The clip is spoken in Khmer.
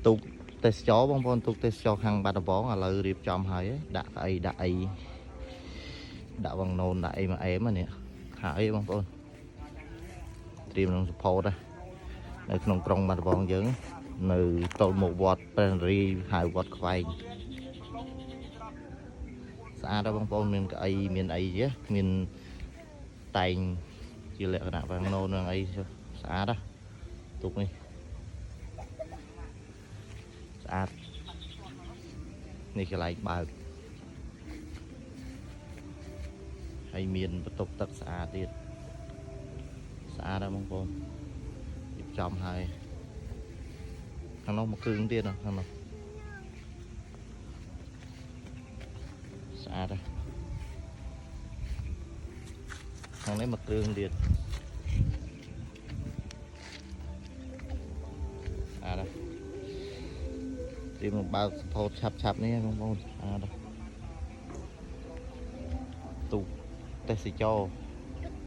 tục tết chó bông bông tục tết chó hàng bát bó là lời điệp chom hay đã đã bằng nôn đại mà em mà nè hãy bông bông tìm nó support đâyในក្នុងក្រុងបាត់ដំបងយើងនៅតលមកវត្តព្រះរីហៅវត្តខ្វែងស្អាតដល់បងប្អូនមានកៅអីមានអីទេមានតែងជាលក្ខណៈវាំងណូនឹងអីស្អាតណាទុកនេះស្អាតនេះកន្លែងបើកហើយមានបន្ទប់ទឹកស្អាតទៀតស្អាតដល់បងប្អូនចំហើយខាងនោះមកគ្រឿងទៀតខាងនោះស្អាតហើយខាងនេះមកគ្រឿងទៀតស្អាតហើយទីមកបើកសផោតឆាប់នេះបងប្អូនស្អាតហើយទូទេសចរ